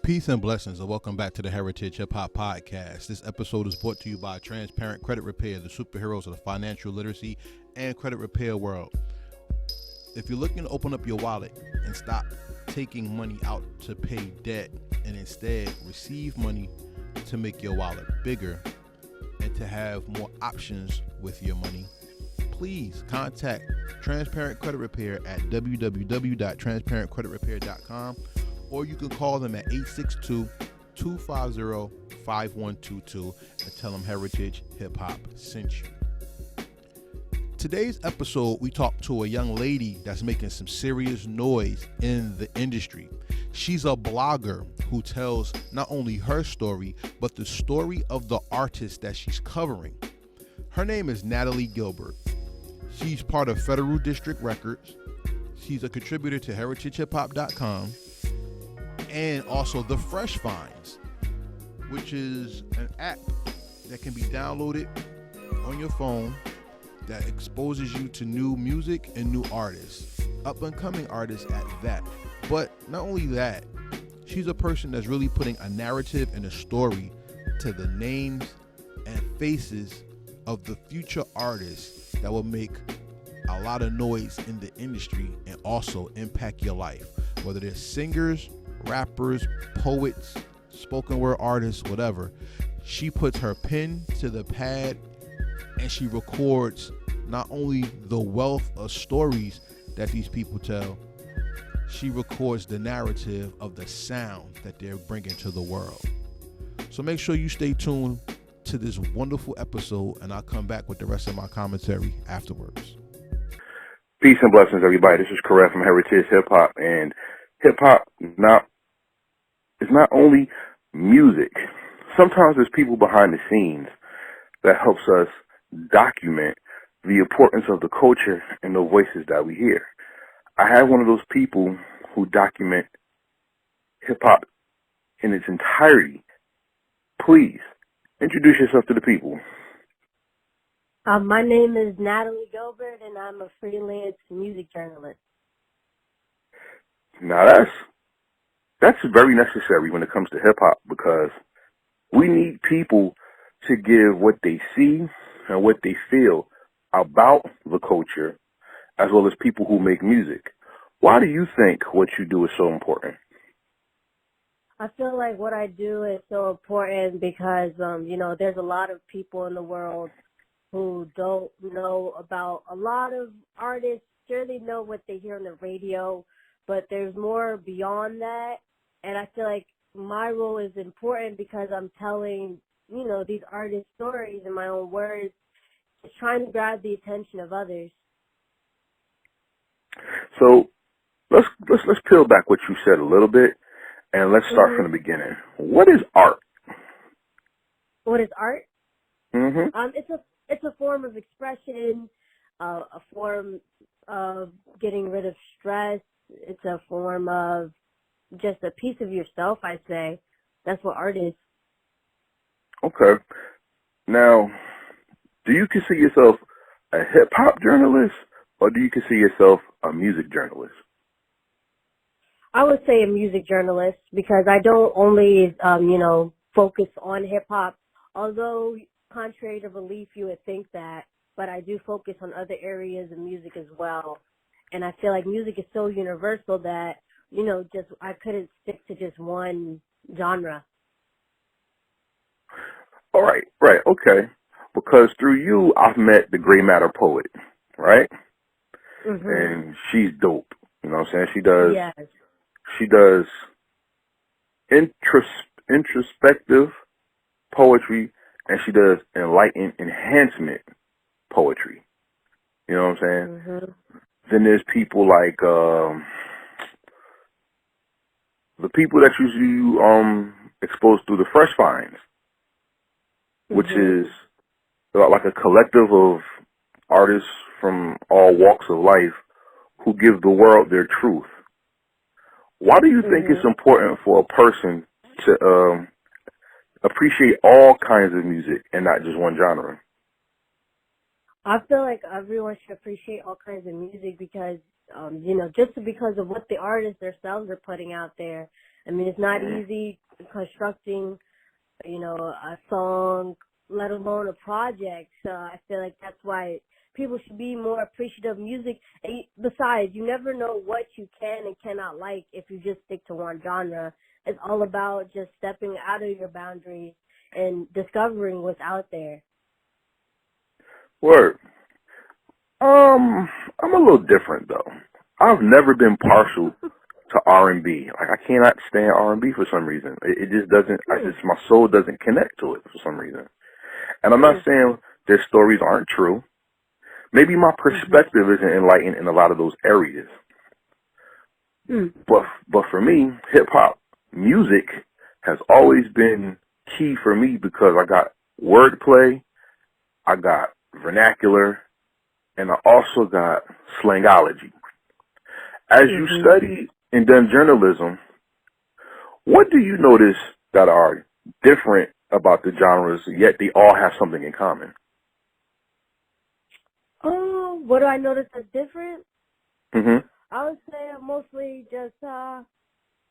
Peace and blessings, and welcome back to the Heritage Hip Hop Podcast. This episode is brought to you by Transparent Credit Repair, the superheroes of the financial literacy and credit repair world. If you're looking to open up your wallet and stop taking money out to pay debt and instead receive money to make your wallet bigger and to have more options with your money, please contact Transparent Credit Repair at www.transparentcreditrepair.com, or you can call them at 862-250-5122 and tell them Heritage Hip Hop sent you. Today's episode, we talked to a young lady that's making some serious noise in the industry. She's a blogger who tells not only her story, but the story of the artist that she's covering. Her name is Natalee Gilbert. She's part of Federal District Records. She's a contributor to heritagehiphop.com and also The Fresh Finds, which is an app that can be downloaded on your phone that exposes you to new music and new artists, up-and-coming artists at that. But not only that, she's a person that's really putting a narrative and a story to the names and faces of the future artists that will make a lot of noise in the industry and also impact your life. Whether they're singers, rappers, poets, spoken word artists, whatever, she puts her pen to the pad and she records not only the wealth of stories that these people tell, she records the narrative of the sound that they're bringing to the world. So make sure you stay tuned to this wonderful episode, and I'll come back with the rest of my commentary afterwards. Peace and blessings, everybody. This is Correct from Heritage Hip Hop, and hip hop is not only music. Sometimes there's people behind the scenes that helps us document the importance of the culture and the voices that we hear. I have one of those people who document hip hop in its entirety. Please introduce yourself to the people. My name is Natalee Gilbert, and I'm a freelance music journalist. Now that's very necessary when it comes to hip hop, because we need people to give what they see and what they feel about the culture, as well as people who make music. Why do you think what you do is so important? I feel like what I do is so important because, there's a lot of people in the world who don't know about a lot of artists. Sure, they know what they hear on the radio, but there's more beyond that. And I feel like my role is important because I'm telling, these artists' stories in my own words, trying to grab the attention of others. So let's peel back what you said a little bit, and let's start from the beginning. What is art? What is art? Mm-hmm. It's a form of expression, a form of getting rid of stress. It's a form of just a piece of yourself, I'd say. That's what art is. Okay. Now, do you consider yourself a hip-hop journalist, or do you consider yourself a music journalist? I would say a music journalist because I don't only, focus on hip-hop, although contrary to belief, you would think that, but I do focus on other areas of music as well. And I feel like music is so universal that, I couldn't stick to just one genre. All right, okay. Because through you, I've met the Gray Matter poet, right? Mm-hmm. And she's dope. You know what I'm saying? Yes. She does introspective poetry, and she does enhancement poetry. You know what I'm saying? Mm-hmm. Then there's people like the people that you exposed through the Fresh Finds, which is like a collective of artists from all walks of life who give the world their truth. Why do you think it's important for a person to appreciate all kinds of music and not just one genre? I feel like everyone should appreciate all kinds of music because just because of what the artists themselves are putting out there. I mean, it's not easy constructing, a song, let alone a project. So I feel like that's why people should be more appreciative of music. And besides, you never know what you can and cannot like if you just stick to one genre. It's all about just stepping out of your boundaries and discovering what's out there. Word. I'm a little different though. I've never been partial to R&B. Like I cannot stand R&B for some reason. It just doesn't. My soul doesn't connect to it for some reason. And I'm not saying their stories aren't true. Maybe my perspective isn't enlightened in a lot of those areas. But for me, hip hop music has always been key for me because I got wordplay, I got vernacular, and I also got slangology. As you study and done journalism, what do you notice that are different about the genres, yet they all have something in common? Oh, what do I notice that's different? I would say mostly just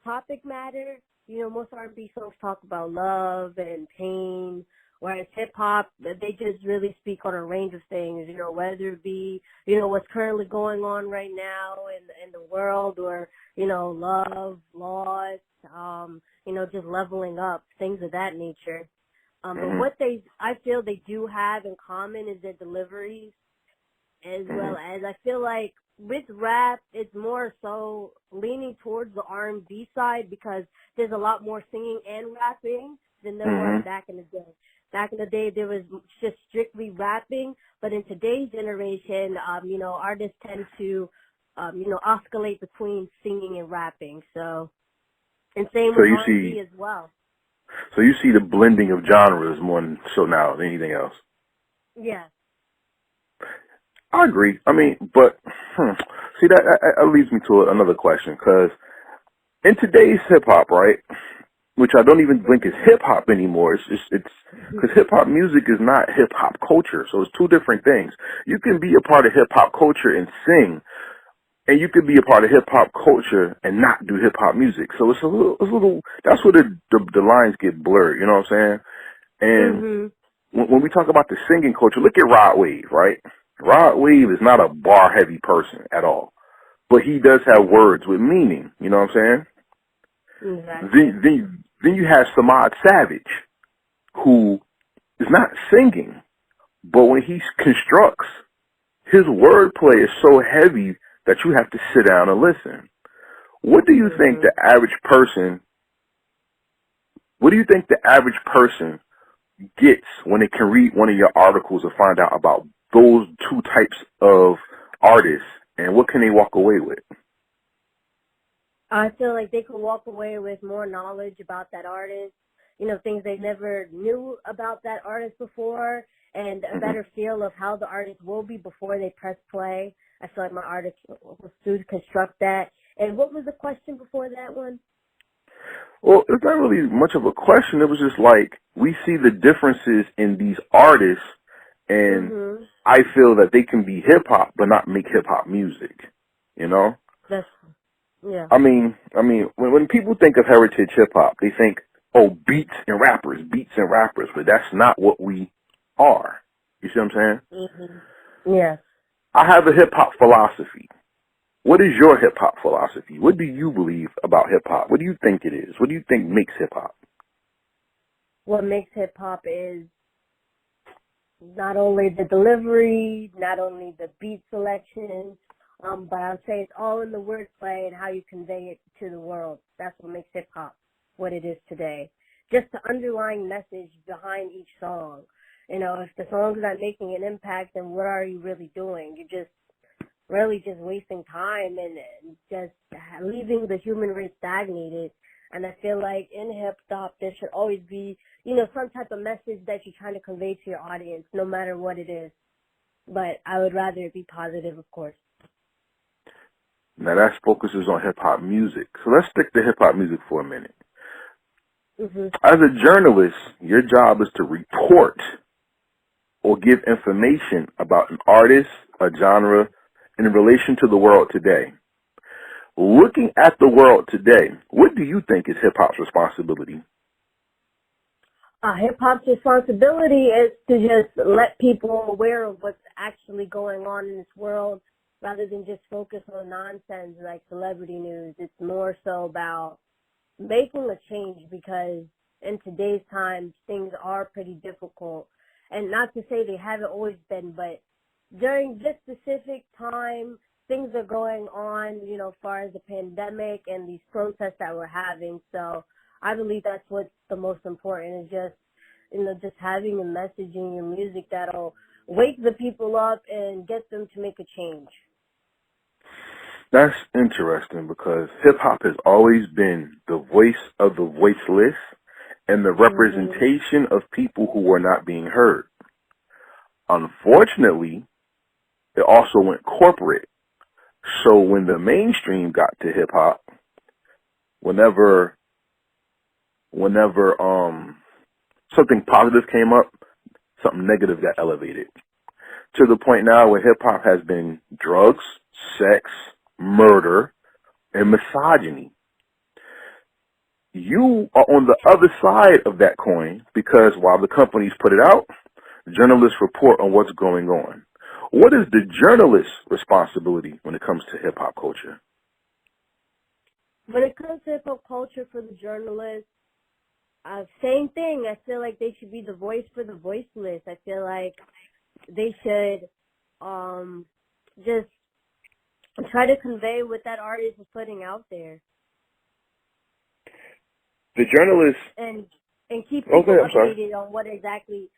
topic matter. Most R&B songs talk about love and pain, whereas hip-hop, they just really speak on a range of things, whether it be, what's currently going on right now in the world or, love, loss, just leveling up, things of that nature. But what I feel they do have in common is their deliveries, as well as I feel like with rap, it's more so leaning towards the R&B side because there's a lot more singing and rapping than there was back in the day. Back in the day, there was just strictly rapping, but in today's generation, artists tend to, oscillate between singing and rapping. So, and same with R&B as well. So you see the blending of genres more so now than anything else? Yeah. I agree. I mean, but see that leads me to another question because in today's hip hop, right, which I don't even think is hip hop anymore. It's because hip hop music is not hip hop culture, so it's two different things. You can be a part of hip hop culture and sing, and you can be a part of hip hop culture and not do hip hop music. So it's a little. That's where the lines get blurred. You know what I'm saying? And when we talk about the singing culture, look at Rod Wave, right? Rod Wave is not a bar-heavy person at all, but he does have words with meaning. You know what I'm saying? Exactly. Then you have Samad Savage, who is not singing, but when he constructs, his wordplay is so heavy that you have to sit down and listen. What do you think the average person? What do you think the average person gets when they can read one of your articles and find out about those two types of artists, and what can they walk away with? I feel like they can walk away with more knowledge about that artist, things they never knew about that artist before, and a better feel of how the artist will be before they press play. I feel like my artist was to construct that. And what was the question before that one? Well, it's not really much of a question. It was just like we see the differences in these artists, and I feel that they can be hip-hop but not make hip-hop music, Yeah. I mean, when people think of heritage hip-hop, they think, oh, beats and rappers, but that's not what we are. You see what I'm saying? Yeah. I have a hip-hop philosophy. What is your hip-hop philosophy? What do you believe about hip-hop? What do you think it is? What do you think makes hip-hop? What makes hip-hop is not only the delivery, not only the beat selection, but I'll say it's all in the wordplay and how you convey it to the world. That's what makes hip-hop what it is today. Just the underlying message behind each song. If the song's not making an impact, then what are you really doing? You're just really just wasting time and just leaving the human race stagnated. And I feel like in hip-hop, there should always be, some type of message that you're trying to convey to your audience, no matter what it is. But I would rather it be positive, of course. Now that focuses on hip-hop music. So let's stick to hip-hop music for a minute. As a journalist, your job is to report or give information about an artist, a genre, in relation to the world today. Looking at the world today, what do you think is hip-hop's responsibility? Hip-hop's responsibility is to just let people aware of what's actually going on in this world rather than just focus on nonsense like celebrity news. It's more so about making a change because in today's times, things are pretty difficult. And not to say they haven't always been, but during this specific time, things are going on, as far as the pandemic and these protests that we're having. So I believe that's what's the most important is just having a message in your music that'll wake the people up and get them to make a change. That's interesting because hip-hop has always been the voice of the voiceless and the representation of people who are not being heard. Unfortunately, it also went corporate. So when the mainstream got to hip-hop, whenever something positive came up, something negative got elevated. To the point now where hip-hop has been drugs, sex, murder, and misogyny. You are on the other side of that coin because while the companies put it out, journalists report on what's going on. What is the journalist's responsibility when it comes to hip-hop culture? When it comes to hip-hop culture for the journalists, same thing. I feel like they should be the voice for the voiceless. I feel like they should just try to convey what that artist is putting out there. The journalists and keep people updated on what exactly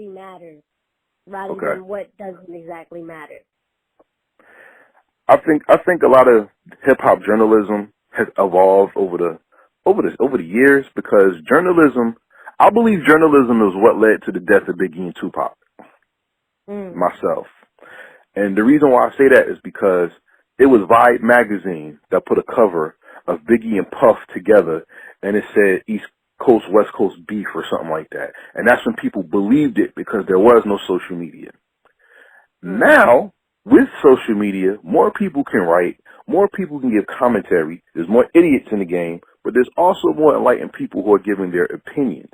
matters, rather than what doesn't exactly matter. I think a lot of hip hop journalism has evolved over the years because I believe journalism is what led to the death of Biggie and Tupac. Myself. And the reason why I say that is because it was Vibe magazine that put a cover of Biggie and Puff together, and it said East Coast, West Coast beef or something like that. And that's when people believed it because there was no social media. Now, with social media, more people can write, more people can give commentary, there's more idiots in the game, but there's also more enlightened people who are giving their opinions.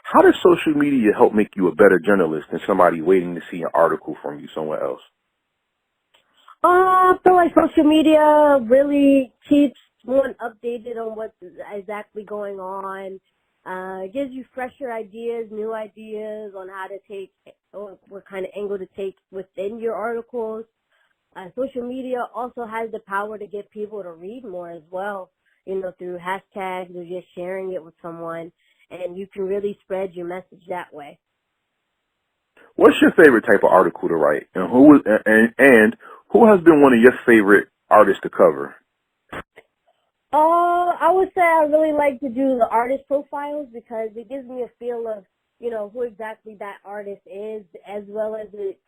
How does social media help make you a better journalist than somebody waiting to see an article from you somewhere else? I feel like social media really keeps one updated on what's exactly going on. It gives you fresher ideas, new ideas on how to take, or what kind of angle to take within your articles. Social media also has the power to get people to read more as well, through hashtags or just sharing it with someone, and you can really spread your message that way. What's your favorite type of article to write, and who has been one of your favorite artists to cover? I would say I really like to do the artist profiles because it gives me a feel of, who exactly that artist is, as well as it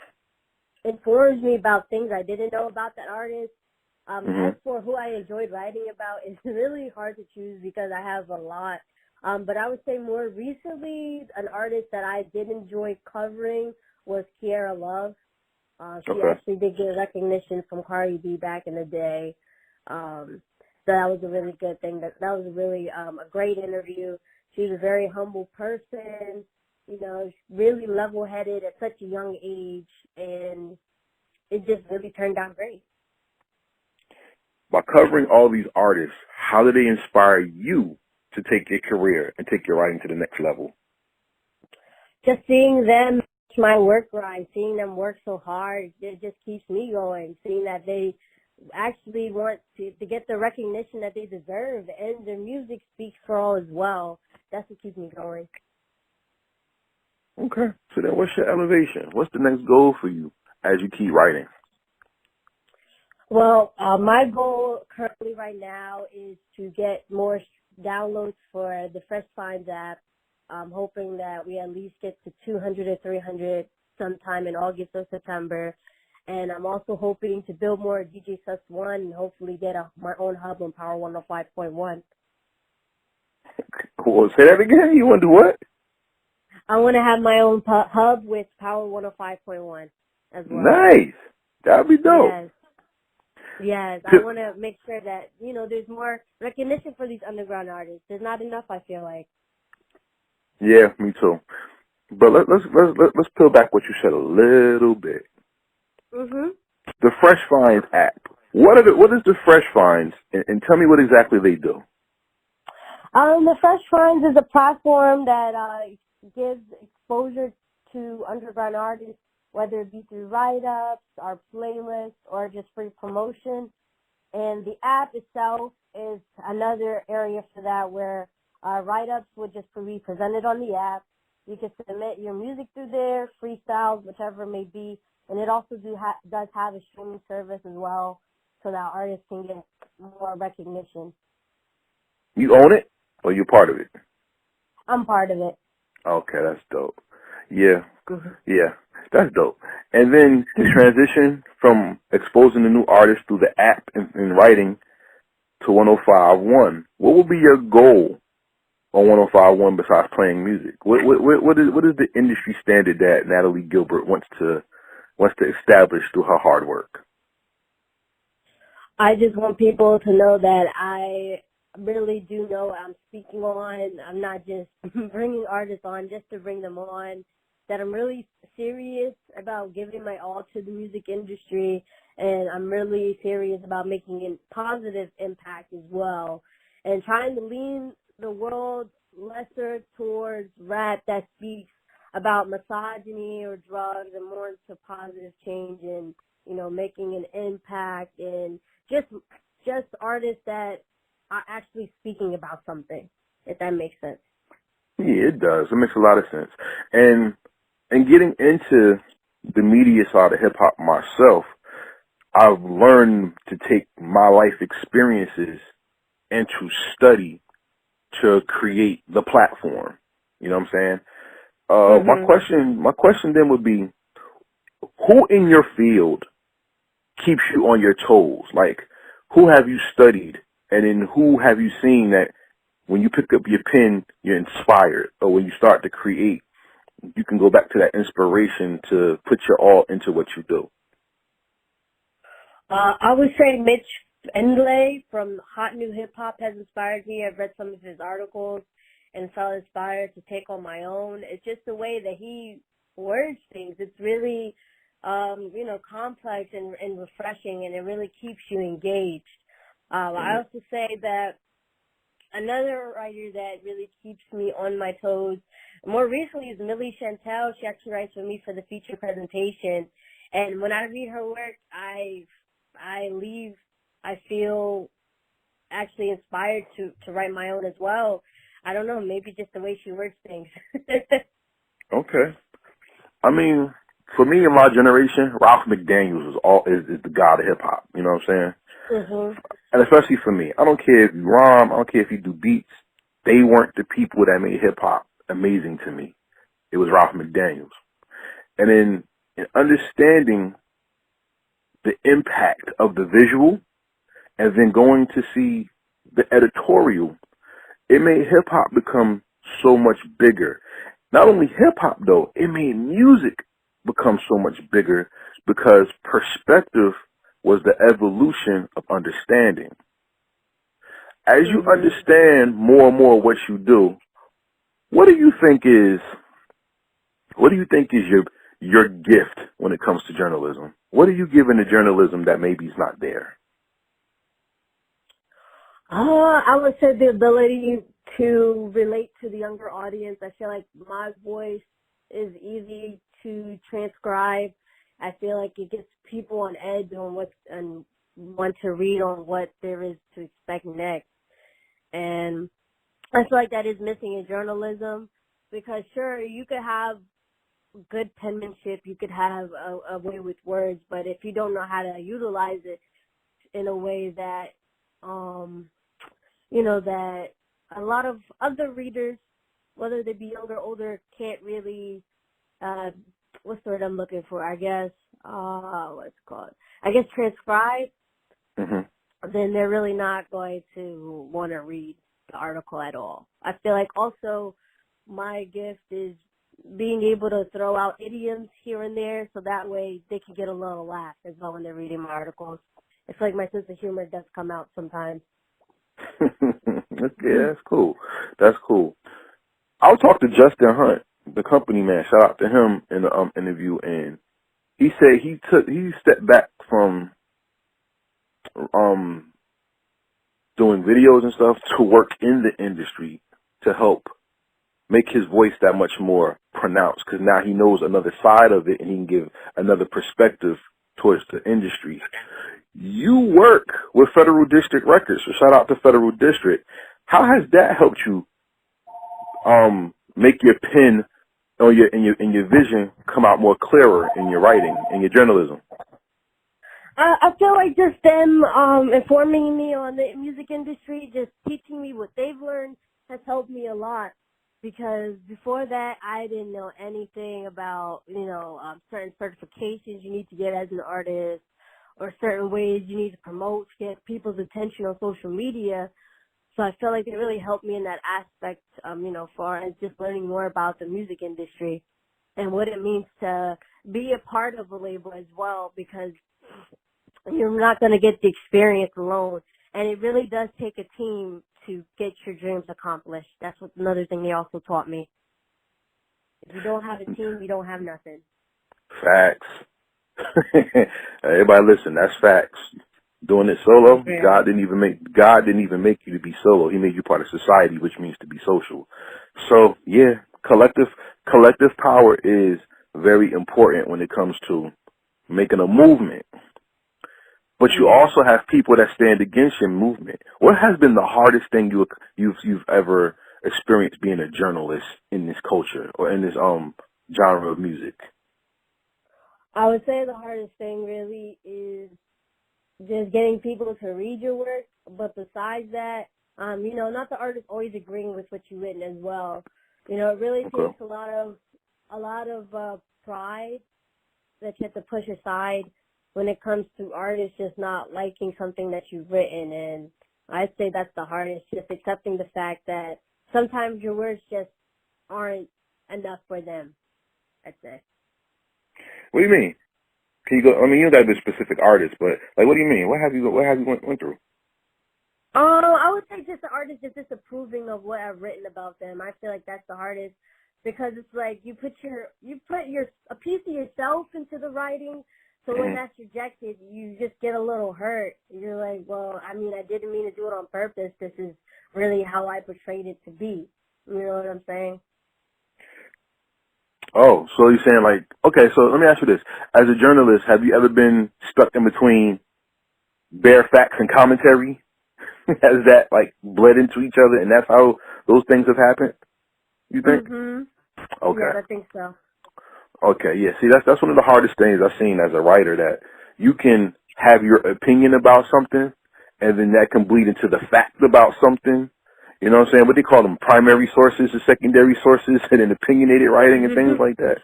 informs me about things I didn't know about that artist. As for who I enjoyed writing about, it's really hard to choose because I have a lot. But I would say more recently, an artist that I did enjoy covering was Kiara Love. She actually did get recognition from Cardi B back in the day. So that was a really good thing. That was a really a great interview. She's a very humble person, really level-headed at such a young age, and it just really turned out great. By covering all these artists, how do they inspire you to take your career and take your writing to the next level? Just seeing them, my work grind, seeing them work so hard, it just keeps me going. Seeing that they actually want to get the recognition that they deserve, and their music speaks for all as well. That's what keeps me going. Okay. So then what's your elevation? What's the next goal for you as you keep writing? Well, my goal currently right now is to get more downloads for the Fresh Finds app. I'm hoping that we at least get to 200 or 300 sometime in August or September. And I'm also hoping to build more DJ Sus One and hopefully get my own hub on Power 105.1. Cool. Say that again. You want to do what? I want to have my own hub with Power 105.1 as well. Nice. That'd be dope. Yes. Yes, I want to make sure that, there's more recognition for these underground artists. There's not enough, I feel like. Yeah, me too. But let's peel back what you said a little bit. Mhm. The Fresh Finds app. What is the Fresh Finds, and tell me what exactly they do. The Fresh Finds is a platform that gives exposure to underground artists, whether it be through write-ups, our playlists, or just free promotion. And the app itself is another area for that, where write-ups would just be presented on the app. You can submit your music through there, freestyles, whichever it may be. And it also does have a streaming service as well, so that artists can get more recognition. You own it, or you're part of it? I'm part of it. Okay, that's dope. Yeah, Mm-hmm. yeah, that's dope. And then the transition from exposing the new artists through the app and writing to 105.1. What will be your goal on 105.1 besides playing music? What is the industry standard that Natalee Gilbert wants to establish through her hard work? I just want people to know that I really do know what I'm speaking on. I'm not just bringing artists on just to bring them on, that I'm really serious about giving my all to the music industry, and I'm really serious about making a positive impact as well, and trying to lean the world lesser towards rap that speaks about misogyny or drugs, and more into positive change and, making an impact, and just artists that are actually speaking about something, if that makes sense. Yeah, it does. It makes a lot of sense. And getting into the media side of hip hop myself, I've learned to take my life experiences and to study to create the platform. You know what I'm saying? My question then would be, who in your field keeps you on your toes? Like, who have you studied, and then who have you seen that when you pick up your pen, you're inspired, or when you start to create, you can go back to that inspiration to put your all into what you do? I would say Mitch Endley from Hot New Hip Hop has inspired me. I've read some of his articles and felt inspired to take on my own. It's just the way that he words things. It's really, complex and refreshing, and it really keeps you engaged. I also say that another writer that really keeps me on my toes more recently is Millie Chantel. She actually writes for me for the feature presentation. And when I read her work, I leave, I feel actually inspired to write my own as well. I don't know, maybe just the way she works things. Okay. I mean, for me in my generation, Ralph McDaniels is the god of hip hop. You know what I'm saying? Mm-hmm. And especially for me, I don't care if you rhyme, I don't care if you do beats. They weren't the people that made hip hop amazing to me. It was Ralph McDaniels. And in understanding the impact of the visual, and then going to see the editorial, it made hip hop become so much bigger. Not only hip hop though, it made music become so much bigger because perspective was the evolution of understanding. As you understand more and more what you do, what do you think is your gift when it comes to journalism? What are you giving to journalism that maybe is not there? I would say the ability to relate to the younger audience. I feel like my voice is easy to transcribe. I feel like it gets people on edge on and want to read on what there is to expect next. And I feel like that is missing in journalism, because sure, you could have good penmanship, you could have a way with words, but if you don't know how to utilize it in a way that, that a lot of other readers, whether they be younger or older, can't really, what's the word I'm looking for? I guess, what's it called? I guess transcribe. Then they're really not going to want to read the article at all. I feel like also my gift is being able to throw out idioms here and there, so that way they can get a little laugh as well when they're reading my articles. it's like my sense of humor does come out sometimes. Yeah, that's cool. That's cool. I'll talk to Justin Hunt, the company man. Shout out to him in the interview, and he said he stepped back from doing videos and stuff to work in the industry to help make his voice that much more pronounced, because now he knows another side of it and he can give another perspective towards the industry. You work with Federal District Records, so shout out to Federal District. How has that helped you make your pen or your vision come out more clearer in your writing, in your journalism? I feel like just them informing me on the music industry, just teaching me what they've learned has helped me a lot. Because before that, I didn't know anything about, certain certifications you need to get as an artist, or certain ways you need to promote to get people's attention on social media. So I feel like it really helped me in that aspect, far as just learning more about the music industry and what it means to be a part of a label as well, because you're not going to get the experience alone. And it really does take a team to get your dreams accomplished. That's another thing they also taught me. If you don't have a team, you don't have nothing. Facts. Everybody listen, that's facts. Doing it solo, Yeah. God didn't even make you to be solo. He made you part of society, which means to be social. So yeah, collective power is very important when it comes to making a movement. But you also have people that stand against your movement. What has been the hardest thing you've ever experienced being a journalist in this culture or in this genre of music? I would say the hardest thing really is just getting people to read your work. But besides that, not the artist always agreeing with what you written as well. It really takes a lot of pride that you have to push aside when it comes to artists just not liking something that you've written. And I'd say that's the hardest, just accepting the fact that sometimes your words just aren't enough for them, I'd say. What do you mean? Can you go? I mean, you don't got to be a specific artist, but like, what do you mean? What have you went through? I would say just the artist is disapproving of what I've written about them. I feel like that's the hardest, because it's like you put a piece of yourself into the writing. So when that's rejected, you just get a little hurt. You're like, well, I mean, I didn't mean to do it on purpose. This is really how I portrayed it to be. You know what I'm saying? Oh, so you're saying like, okay, so let me ask you this. As a journalist, have you ever been stuck in between bare facts and commentary? Has that like bled into each other, and that's how those things have happened, you think? Mm-hmm. Okay. Yeah, I think so. Okay, yeah. See, that's one of the hardest things I've seen as a writer, that you can have your opinion about something, and then that can bleed into the fact about something. You know what I'm saying? What they call them, primary sources and secondary sources, and then opinionated writing and things like that.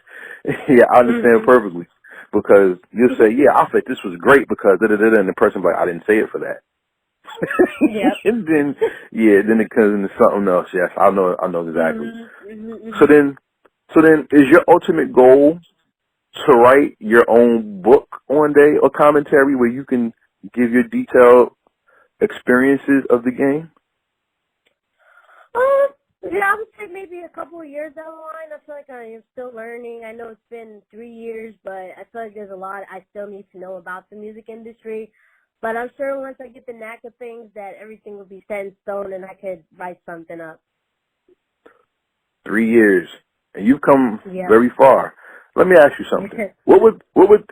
Yeah, I understand perfectly. Because you'll say, yeah, I think this was great because da-da-da-da, and the person will be like, I didn't say it for that. Yep. And then it comes into something else. Yes, I know exactly. So then is your ultimate goal to write your own book one day, or commentary where you can give your detailed experiences of the game? Yeah, I would say maybe a couple of years down the line. I feel like I am still learning. I know it's been 3 years, but I feel like there's a lot I still need to know about the music industry. But I'm sure once I get the knack of things that everything will be set in stone and I could write something up. 3 years, and you've come very far. Let me ask you something. What would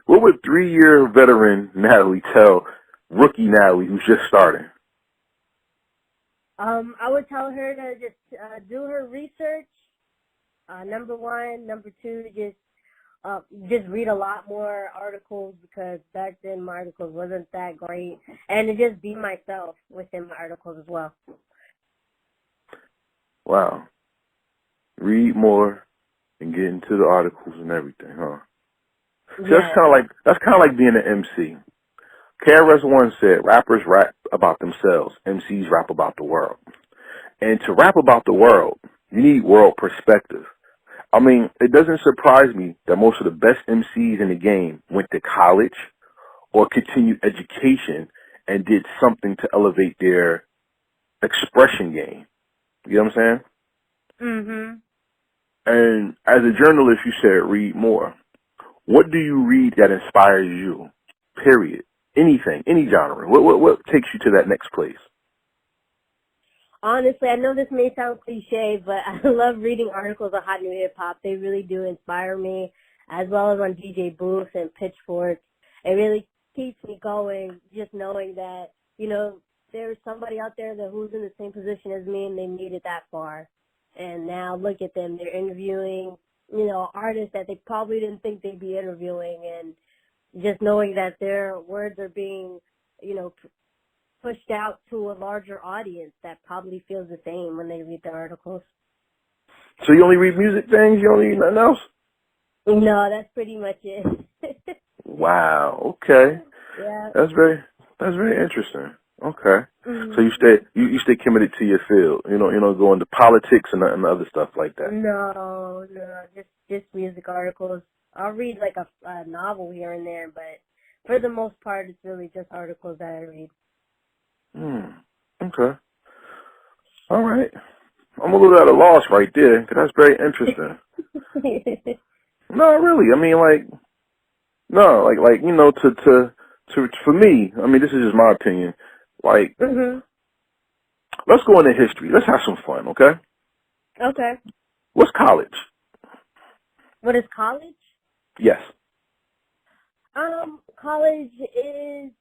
3-year veteran Natalee tell rookie Natalee who's just starting? I would tell her to just do her research. Number one, number two, just read a lot more articles, because back then my articles wasn't that great, and to just be myself within my articles as well. Wow. Read more and get into the articles and everything, huh? So that's kind of like being an MC. KRS-One said, rappers rap about themselves, MCs rap about the world. And to rap about the world, you need world perspective. I mean, it doesn't surprise me that most of the best MCs in the game went to college or continued education and did something to elevate their expression game. You know what I'm saying? Mm-hmm. And as a journalist, you said read more. What do you read that inspires you? Period. Anything, any genre. What takes you to that next place? Honestly, I know this may sound cliche, but I love reading articles on hot new hip hop. They really do inspire me, as well as on DJ Booth and Pitchfork. It really keeps me going, just knowing that, you know, there's somebody out there who's in the same position as me and they made it that far. And now look at them. They're interviewing, you know, artists that they probably didn't think they'd be interviewing, and just knowing that their words are being, you know, pushed out to a larger audience that probably feels the same when they read the articles. So you only read music things? You don't read nothing else? No, that's pretty much it. Wow. Okay. Yeah. That's very interesting. Okay. Mm-hmm. So you stay committed to your field. You know, go into politics and other stuff like that. No, just music articles. I'll read like a novel here and there, but for the most part, it's really just articles that I read. Okay. All right. I'm a little at a loss right there, because that's very interesting. No, really. I mean, like you know, to for me, I mean, this is just my opinion. Like, let's go into history. Let's have some fun, okay? Okay. What's college? What is college? Yes. College is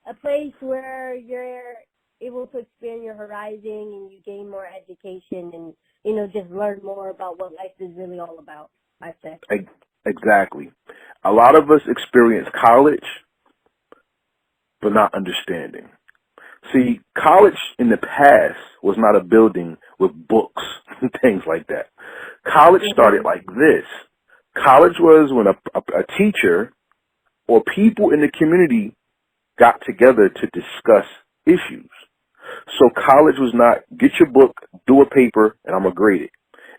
a place where you're able to expand your horizon and you gain more education and, you know, just learn more about what life is really all about, I say. Exactly. A lot of us experience college, but not understanding. See, college in the past was not a building with books and things like that. College started like this. College was when a teacher or people in the community got together to discuss issues. So college was not get your book, do a paper, and I'm going to grade it.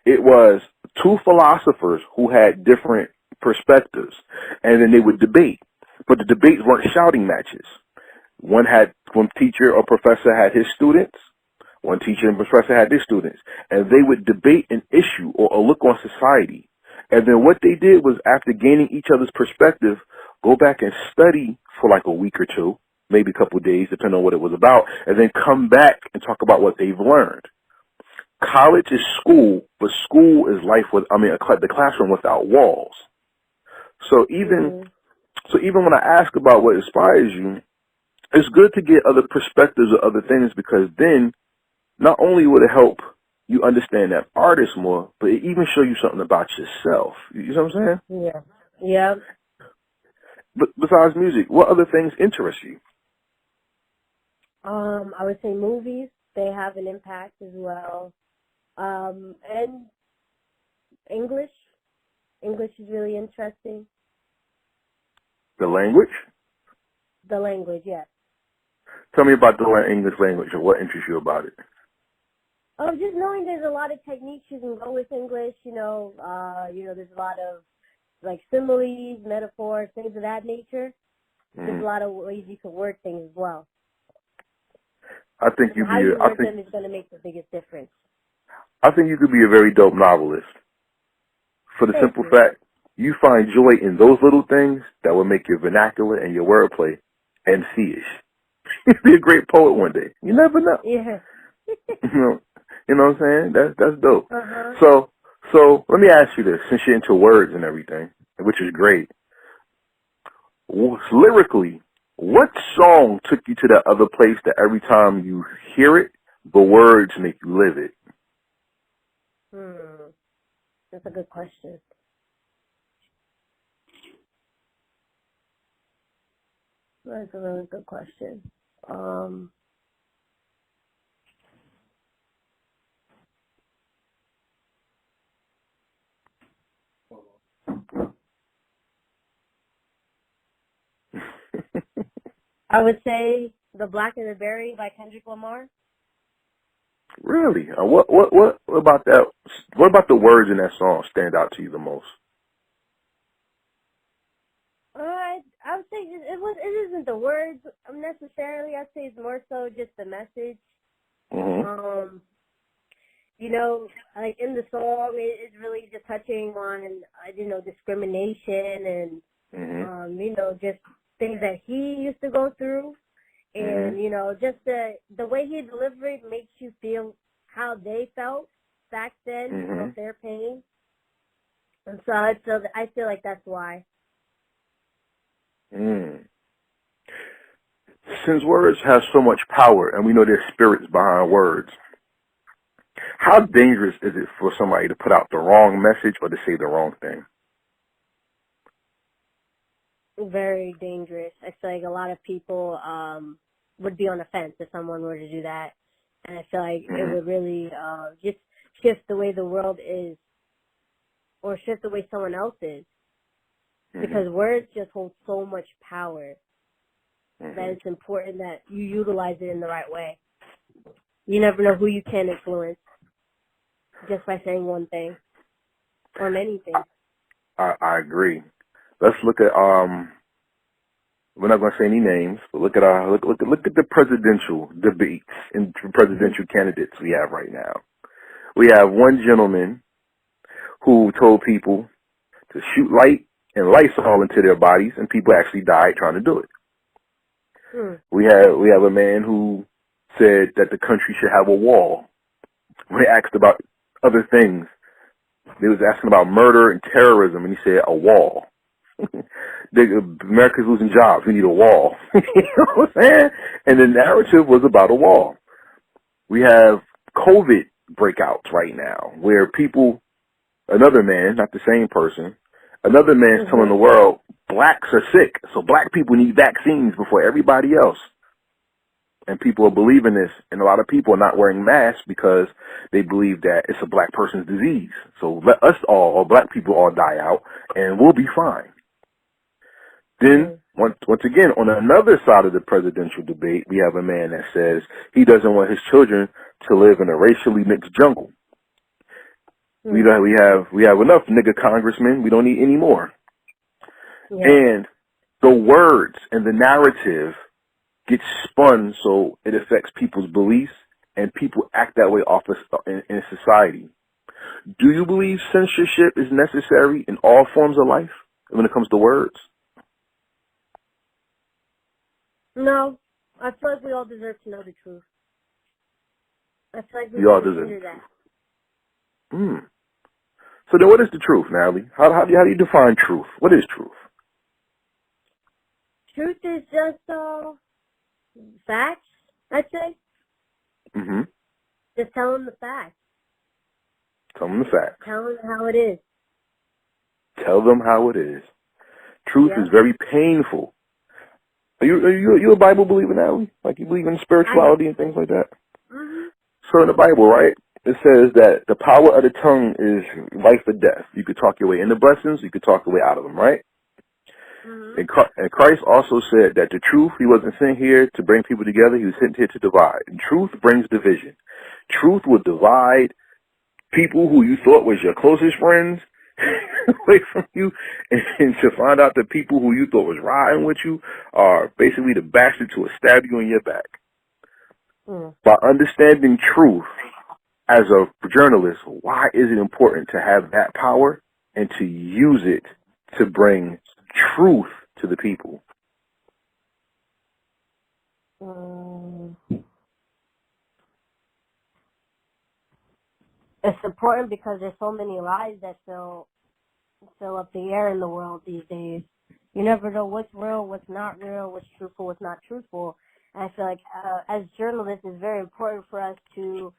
It was two philosophers who had different perspectives, and then they would debate. But the debates weren't shouting matches. One teacher or professor had his students, one teacher and professor had their students, and they would debate an issue or a look on society. And then what they did was, after gaining each other's perspective, go back and study for like a week or two, maybe a couple of days, depending on what it was about, and then come back and talk about what they've learned. College is school, but school is life the classroom without walls. So even when I ask about what inspires you, it's good to get other perspectives or other things, because then not only would it help you understand that artist more, but it even show you something about yourself. You know what I'm saying? Yeah. Yeah. But besides music, what other things interest you? I would say movies. They have an impact as well. And English. English is really interesting. The language? The language, yes. Tell me about the English language and what interests you about it. Just knowing there's a lot of techniques you can go with English, there's a lot of like similes, metaphors, things of that nature. There's a lot of ways you can word things as well. I think how you word them is going to make the biggest difference. I think you could be a very dope novelist. For the simple fact, you find joy in those little things that will make your vernacular and your wordplay MC-ish. You'd be a great poet one day. You never know. Yeah. You know what I'm saying? That's dope. Uh-huh. So let me ask you this, since you're into words and everything, which is great. Lyrically, what song took you to that other place that every time you hear it, the words make you live it? That's a good question. That's a really good question. I would say The Black and the Berry by Kendrick Lamar. Really? What about that? What about the words in that song stand out to you the most? I would say it isn't the words necessarily. I'd say it's more so just the message. Mm-hmm. You know, like in the song, it's really just touching on, you know, discrimination and, you know, just things that he used to go through. And, you know, just the way he delivered makes you feel how they felt back then, you know, their pain. And so I feel like that's why. Since words have so much power, and we know there's spirits behind words, how dangerous is it for somebody to put out the wrong message or to say the wrong thing? Very dangerous. I feel like a lot of people would be on the fence if someone were to do that. And I feel like it would really just shift the way the world is or shift the way someone else is. Because words just hold so much power that it's important that you utilize it in the right way. You never know who you can influence just by saying one thing or many things. I agree. Let's look at we're not going to say any names, but look at the presidential debates and presidential candidates we have right now. We have one gentleman who told people to shoot light and Lysol into their bodies, and people actually died trying to do it. We have a man who said that the country should have a wall. When they asked about other things, they was asking about murder and terrorism, and he said a wall. America's losing jobs. We need a wall. You know what I'm saying? And the narrative was about a wall. We have COVID breakouts right now where people, another man, not the same person, another man's telling the world blacks are sick, so black people need vaccines before everybody else. And people are believing this, and a lot of people are not wearing masks because they believe that it's a black person's disease. So let us all, or black people all die out, and we'll be fine. Then, once again, on another side of the presidential debate, we have a man that says he doesn't want his children to live in a racially mixed jungle. We have enough nigger congressmen. We don't need any more. And the words and the narrative get spun so it affects people's beliefs, and people act that way in society. Do you believe censorship is necessary in all forms of life when it comes to words? No, I feel like we all deserve to know the truth. I feel like we all deserve that. So then what is the truth, Natalee? How do you define truth? What is truth? Truth is just facts, I'd say. Just tell them the facts. Tell them the facts. Tell them how it is. Tell them how it is. Truth is very painful. Are you a Bible believer, Natalee? Like you believe in spirituality and things like that? So in the Bible, right, it says that the power of the tongue is life or death. You could talk your way into blessings, you could talk your way out of them, right? And Christ also said that the truth, he wasn't sent here to bring people together, he was sent here to divide. And truth brings division. Truth will divide people who you thought was your closest friends away from you, and to find out that people who you thought was riding with you are basically the bastard to stab you in your back. By understanding truth as a journalist, why is it important to have that power and to use it to bring truth to the people? It's important because there's so many lies that fill up the air in the world these days. You never know what's real, what's not real, what's truthful, what's not truthful. And I feel like as journalists, it's very important for us to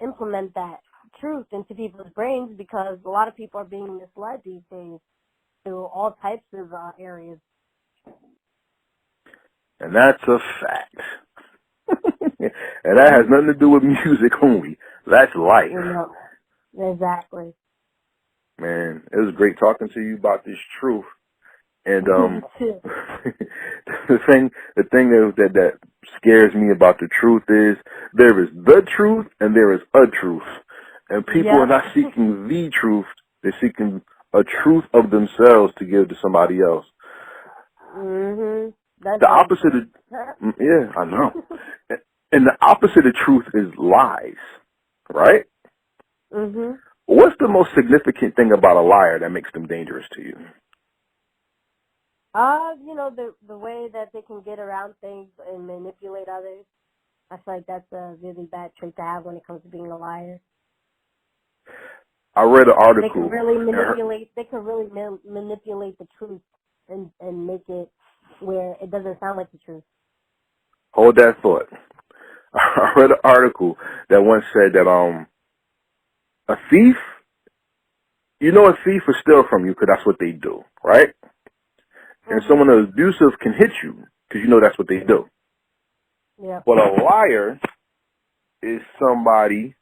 implement that truth into people's brains because a lot of people are being misled these days through all types of areas. And that's a fact. And that has nothing to do with music only. That's life. Exactly. Man, it was great talking to you about this truth. And the thing that scares me about the truth is there is the truth and there is a truth. And people are not seeking the truth. They're seeking a truth of themselves to give to somebody else. That's The like, opposite of, yeah, I know. And the opposite of truth is lies, right? What's the most significant thing about a liar that makes them dangerous to you? You know, the way that they can get around things and manipulate others. I feel like that's a really bad trait to have when it comes to being a liar. I read an article. They can really manipulate. They can really manipulate the truth and make it where it doesn't sound like the truth. Hold that thought. I read an article that once said that a thief, you know, a thief will steal from you because that's what they do, right? And someone who's abusive can hit you because you know that's what they do. Yeah. But a liar is somebody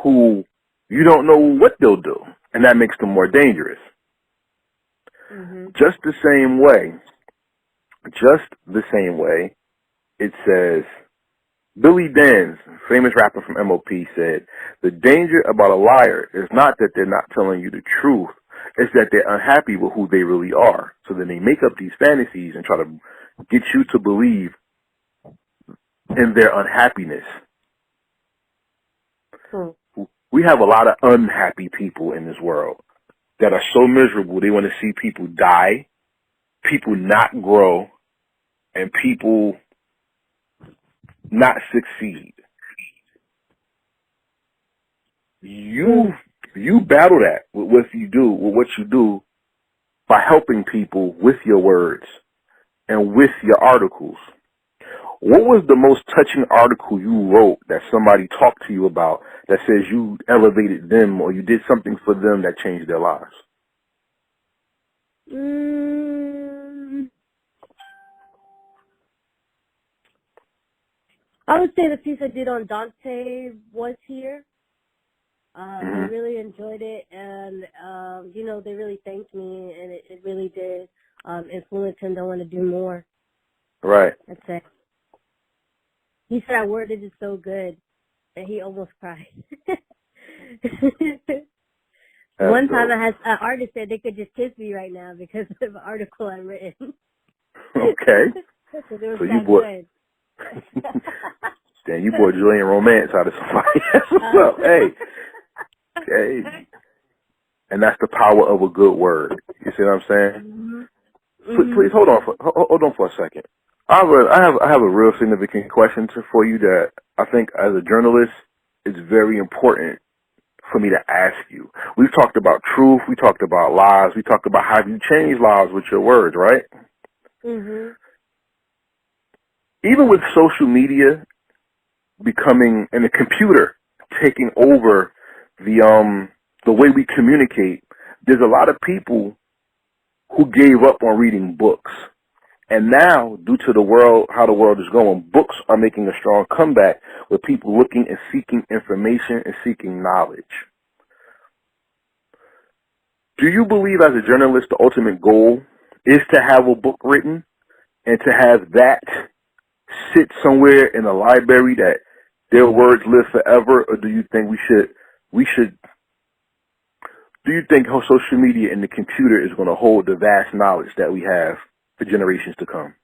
who you don't know what they'll do, and that makes them more dangerous. Just the same way, it says, Billy Danz, famous rapper from MOP, said, the danger about a liar is not that they're not telling you the truth, it's that they're unhappy with who they really are. So then they make up these fantasies and try to get you to believe in their unhappiness. We have a lot of unhappy people in this world that are so miserable they want to see people die, people not grow, and people not succeed. You battle that with what you do by helping people with your words and with your articles. What was the most touching article you wrote that somebody talked to you about that says you elevated them or you did something for them that changed their lives? I would say the piece I did on Dante was here. I really enjoyed it, and you know, they really thanked me, and it really did influence him to want to do more. Right. That's it. He said I worded it so good that he almost cried. One time I had an artist said they could just kiss me right now because of an article I written. Okay. So you brought Damn, you brought Julian romance out of somebody. That's what's up. Hey. And that's the power of a good word. You see what I'm saying? Please hold on for a second. I have a real significant question for you that I think as a journalist it's very important for me to ask you. We've talked about truth, we talked about lies, we talked about how you change lives with your words, right? Even with social media becoming and the computer taking over the way we communicate, there's a lot of people who gave up on reading books. And now, due to the world, how the world is going, books are making a strong comeback with people looking and seeking information and seeking knowledge. Do you believe as a journalist the ultimate goal is to have a book written and to have that sit somewhere in a library that their words live forever? Or do you think do you think how social media and the computer is going to hold the vast knowledge that we have for generations to come?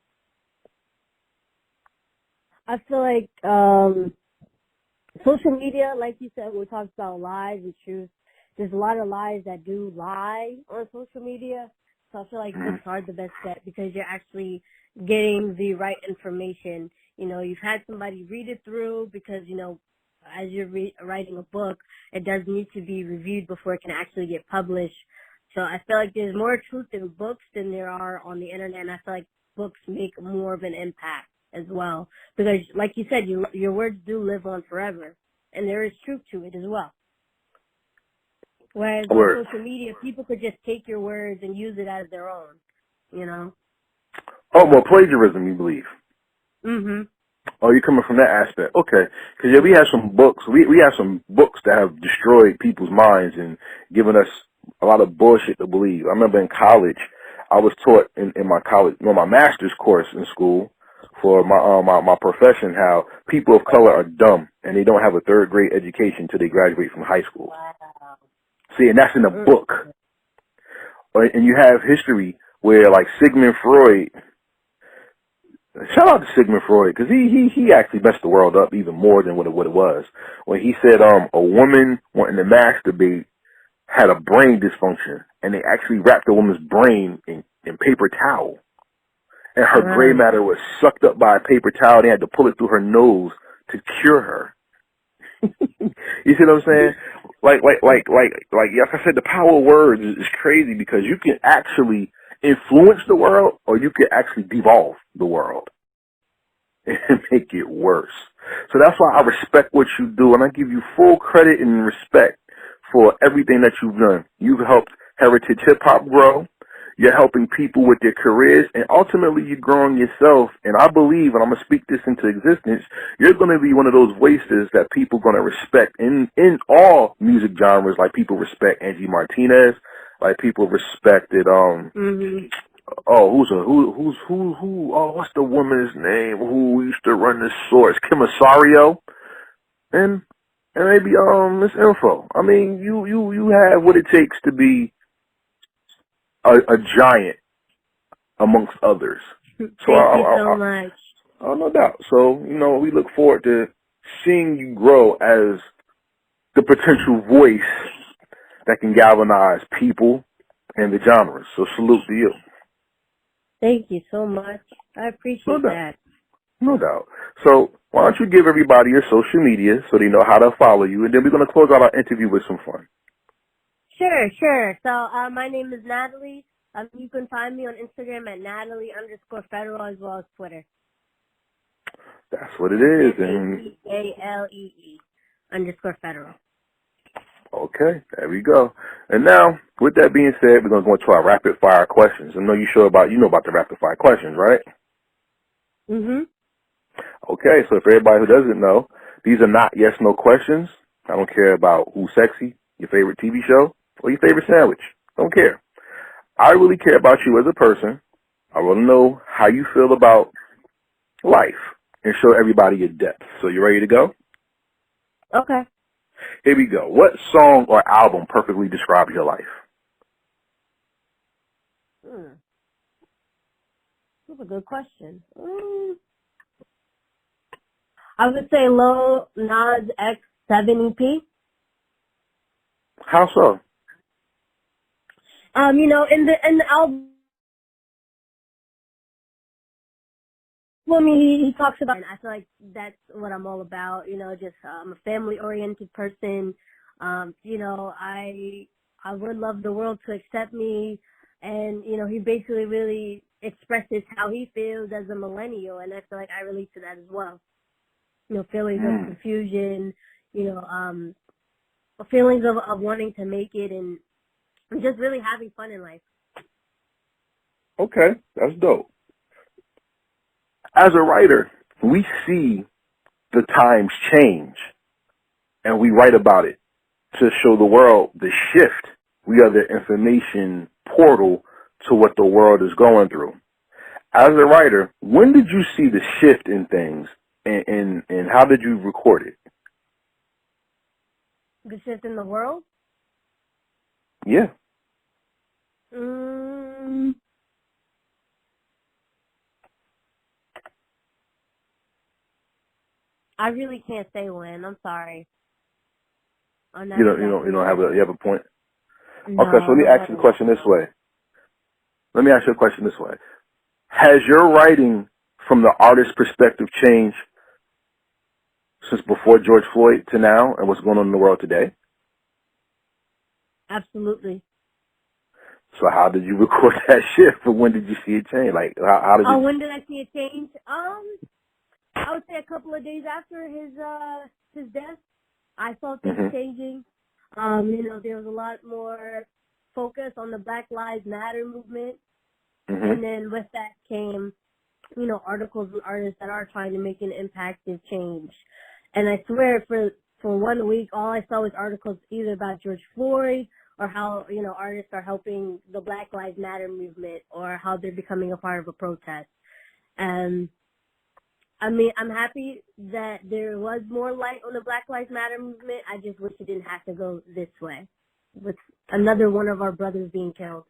I feel like social media, like you said, we talked about lies and truth. There's a lot of lies that do lie on social media. So I feel like books are the best bet because you're actually getting the right information. You know, you've had somebody read it through because, you know, as you're writing a book, it does need to be reviewed before it can actually get published. So I feel like there's more truth in books than there are on the internet, and I feel like books make more of an impact as well. Because, like you said, your words do live on forever, and there is truth to it as well. Whereas on social media, people could just take your words and use it as their own, you know? Oh, well, plagiarism, you believe? Oh, you're coming from that aspect. Okay. Because, yeah, we have some books. We have some books that have destroyed people's minds and given us a lot of bullshit to believe. I remember in college, I was taught in my master's course in school for my profession how people of color are dumb and they don't have a third grade education until they graduate from high school. Wow. See, and that's in a book. And you have history where, like, Sigmund Freud Shout out to Sigmund Freud, because he actually messed the world up even more than what it was. When he said a woman wanting to masturbate had a brain dysfunction, and they actually wrapped the woman's brain in paper towel. And her gray matter was sucked up by a paper towel. They had to pull it through her nose to cure her. You see what I'm saying? Like, like I said, the power of words is crazy, because you can actually influence the world, or you can actually devolve the world and make it worse. So that's why I respect what you do, and I give you full credit and respect for everything that you've done. You've helped Heritage Hip Hop grow. You're helping people with their careers, and ultimately you're growing yourself. And I believe, and I'm going to speak this into existence, you're going to be one of those voices that people are going to respect in all music genres, like people respect Angie Martinez, like people respected, what's the woman's name who used to run the Source? Kim Osorio. And maybe, Miss Info. I mean, you have what it takes to be a giant amongst others. So Thank you so much. Oh, no doubt. So, we look forward to seeing you grow as the potential voice that can galvanize people and the genres. So salute to you. Thank you so much. I appreciate that. No doubt. So why don't you give everybody your social media so they know how to follow you, and then we're going to close out our interview with some fun. Sure. So my name is Natalee. You can find me on Instagram at Natalee_Federal, as well as Twitter. That's what it is. And NATALEE_Federal. Okay, there we go. And now, with that being said, we're going to go into our rapid fire questions. I know you know about the rapid fire questions, right? Okay, so for everybody who doesn't know, these are not yes/no questions. I don't care about who's sexy, your favorite TV show, or your favorite sandwich. Don't care. I really care about you as a person. I want to know how you feel about life and show everybody your depth. So you ready to go? Okay. Here we go. What song or album perfectly describes your life? That's a good question. I would say Lil Nas X 7 EP. How so? In the album, well, I mean, he talks about, and I feel like that's what I'm all about. I'm a family-oriented person. I would love the world to accept me, and he basically really expresses how he feels as a millennial, and I feel like I relate to that as well. Feelings of confusion, feelings of wanting to make it, and just really having fun in life. Okay, that's dope. As a writer, we see the times change, and we write about it to show the world the shift. We are the information portal to what the world is going through. As a writer, when did you see the shift in things, and how did you record it? The shift in the world? Yeah. I really can't say when. I'm sorry. You don't have a point? No, Okay, so let me ask you a question this way. Has your writing from the artist's perspective changed since before George Floyd to now, and what's going on in the world today? Absolutely. So how did you record that shift, or when did you see it change? Like, how did when did I see it change? I would say a couple of days after his death, I saw things changing. There was a lot more focus on the Black Lives Matter movement. And then with that came, articles and artists that are trying to make an impactful change. And I swear for 1 week, all I saw was articles either about George Floyd or how, artists are helping the Black Lives Matter movement or how they're becoming a part of a protest. And I mean, I'm happy that there was more light on the Black Lives Matter movement. I just wish it didn't have to go this way, with another one of our brothers being killed